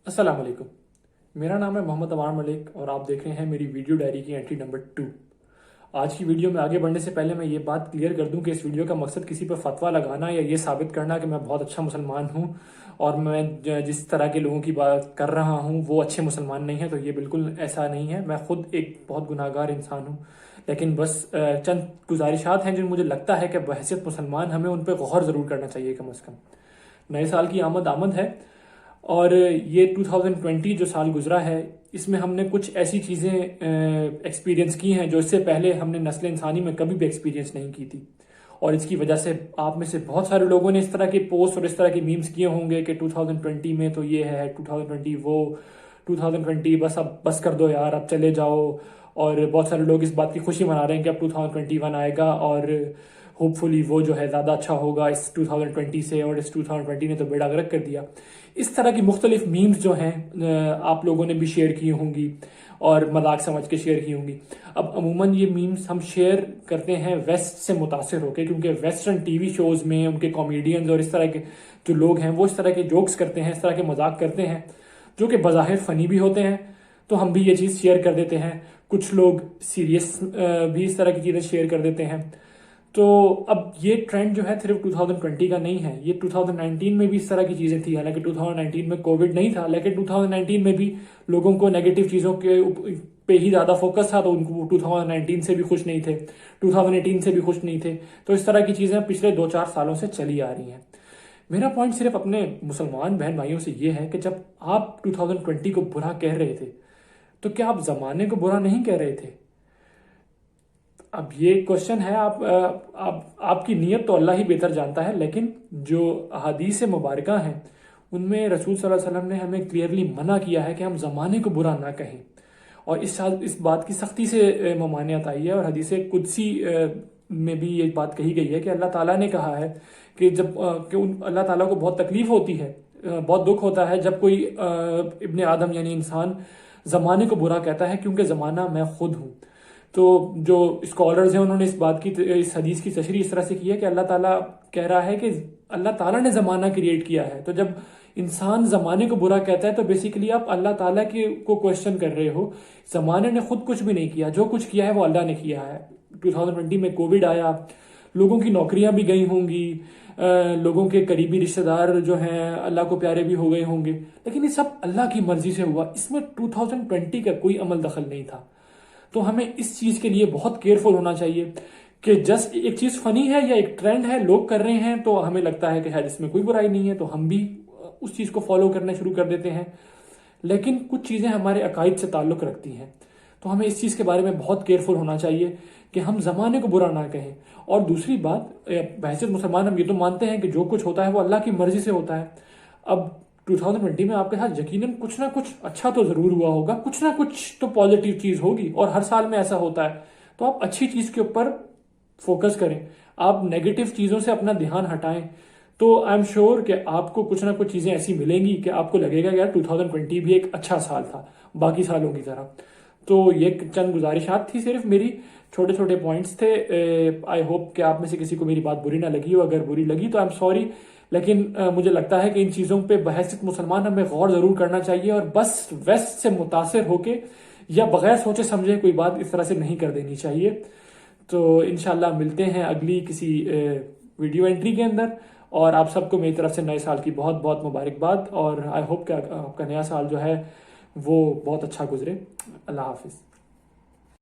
अस्सलाम वालेकुम। मेरा नाम है मोहम्मद अमान मलिक और आप देख रहे हैं मेरी वीडियो डायरी की एंट्री नंबर 2। आज की वीडियो में आगे बढ़ने से पहले मैं ये बात क्लियर कर दूं कि इस वीडियो का मकसद किसी पर फतवा लगाना या ये साबित करना कि मैं बहुत अच्छा मुसलमान हूं और मैं जिस तरह के लोगों की बात कर रहा हूं वो अच्छे मुसलमान नहीं है। तो ये बिल्कुल ऐसा नहीं है। मैं खुद एक बहुत गुनाहगार इंसान हूं, लेकिन बस चंद गुजारिशात हैं जो मुझे लगता है कि बहैसियत मुसलमान हमें उन पर गौर ज़रूर करना चाहिए। कम अज़ कम नए साल की आमद आमद है और ये 2020 जो साल गुजरा है इसमें हमने कुछ ऐसी चीज़ें एक्सपीरियंस की हैं जो इससे पहले हमने नस्ल इंसानी में कभी भी एक्सपीरियंस नहीं की थी। और इसकी वजह से आप में से बहुत सारे लोगों ने इस तरह के पोस्ट और इस तरह के मीम्स किए होंगे कि 2020 में तो ये है, 2020 वो, 2020 बस अब बस कर दो यार, अब चले जाओ। और बहुत सारे लोग इस बात की खुशी मना रहे हैं कि अब 2021 आएगा और होपफुली वो जो है ज़्यादा अच्छा होगा इस 2020 से, और इस 2020 ने तो बेड़ा गर्क कर दिया। इस तरह की मुख्तलिफ मीम्स जो हैं आप लोगों ने भी शेयर की होंगी और मजाक समझ के शेयर की होंगी। अब अमूमन ये मीम्स हम शेयर करते हैं वेस्ट से मुतासिर होकर, क्योंकि वेस्टर्न टीवी शोज में उनके कॉमेडियंस और इस तरह के जो लोग हैं वो इस तरह के जोक्स करते हैं, इस तरह के मजाक करते हैं जो कि बज़ाहिर फ़नी भी होते हैं, तो हम भी ये चीज़ शेयर कर देते हैं। कुछ लोग सीरियस भी इस तरह की चीज़ें शेयर कर देते हैं। तो अब ये ट्रेंड जो है सिर्फ 2020 का नहीं है, ये 2019 में भी इस तरह की चीज़ें थी। हालांकि 2019 में कोविड नहीं था, लेकिन 2019 में भी लोगों को नेगेटिव चीज़ों के पे ही ज़्यादा फोकस था, तो उनको 2019 से भी खुश नहीं थे, 2018 से भी खुश नहीं थे। तो इस तरह की चीज़ें पिछले 2-4 सालों से चली आ रही हैं। मेरा पॉइंट सिर्फ अपने मुसलमान बहन भाइयों से ये है कि जब आप 2020 को बुरा कह रहे थे तो क्या आप ज़माने को बुरा नहीं कह रहे थे? अब ये क्वेश्चन है, आपकी नीयत तो अल्लाह ही बेहतर जानता है, लेकिन जो हदीस मुबारका हैं उनमें रसूल सल्लल्लाहु अलैहि वसल्लम ने हमें क्लियरली मना किया है कि हम ज़माने को बुरा ना कहें। और इस बात की सख्ती से ममानियत आई है और हदीस कुदसी में भी ये बात कही गई है कि अल्लाह ताला ने कहा है कि अल्लाह ताला को बहुत तकलीफ होती है, बहुत दुख होता है जब कोई इब्ने आदम यानी इंसान ज़माने को बुरा कहता है, क्योंकि ज़माना मैं खुद हूँ। तो जो स्कॉलर्स हैं उन्होंने इस हदीस की तशरीह इस तरह से की है कि अल्लाह ताला कह रहा है कि अल्लाह ताला ने ज़माना क्रिएट किया है। तो जब इंसान ज़माने को बुरा कहता है तो बेसिकली आप अल्लाह ताला को क्वेश्चन कर रहे हो। ज़माने ने खुद कुछ भी नहीं किया, जो कुछ किया है वो अल्लाह ने किया है। 2020 में कोविड आया, लोगों की नौकरियां भी गई होंगी, लोगों के करीबी रिश्तेदार जो हैं अल्लाह को प्यारे भी हो गए होंगे, लेकिन ये सब अल्लाह की मर्जी से हुआ। इसमें 2020 का कोई अमल दखल नहीं था। तो हमें इस चीज़ के लिए बहुत केयरफुल होना चाहिए कि जस्ट एक चीज़ फनी है या एक ट्रेंड है, लोग कर रहे हैं तो हमें लगता है कि शायद इसमें कोई बुराई नहीं है, तो हम भी उस चीज़ को फॉलो करना शुरू कर देते हैं। लेकिन कुछ चीज़ें हमारे अकायद से ताल्लुक़ रखती हैं, तो हमें इस चीज़ के बारे में बहुत केयरफुल होना चाहिए कि हम ज़माने को बुरा ना कहें। और दूसरी बात, बहैसियत मुसलमान हम ये तो मानते हैं कि जो कुछ होता है वो अल्लाह की मर्जी से होता है। अब 2020 में आपके साथ यकीनन कुछ ना कुछ अच्छा तो ज़रूर हुआ होगा, कुछ ना कुछ तो पॉजिटिव चीज़ होगी, और हर साल में ऐसा होता है। तो आप अच्छी चीज़ के ऊपर फोकस करें, आप नेगेटिव चीज़ों से अपना ध्यान हटाएं, तो आई एम श्योर कि आपको कुछ ना कुछ चीज़ें ऐसी मिलेंगी कि आपको लगेगा यार 2020 भी एक अच्छा साल था बाकी सालों की तरह। तो ये चंद गुजारिशात थी सिर्फ मेरी, छोटे छोटे पॉइंट्स थे। आई होप कि आप में से किसी को मेरी बात बुरी ना लगी हो, अगर बुरी लगी तो आई एम सॉरी। लेकिन मुझे लगता है कि इन चीज़ों पे बहैसियत मुसलमान हमें गौर ज़रूर करना चाहिए, और बस वेस्ट से मुतासिर होके या बगैर सोचे समझे कोई बात इस तरह से नहीं कर देनी चाहिए। तो इंशाल्लाह मिलते हैं अगली किसी वीडियो एंट्री के अंदर, और आप सबको मेरी तरफ से नए साल की बहुत बहुत मुबारकबाद, और आई होप कि आपका नया साल जो है वो बहुत अच्छा गुजरे। अल्लाह हाफिज़।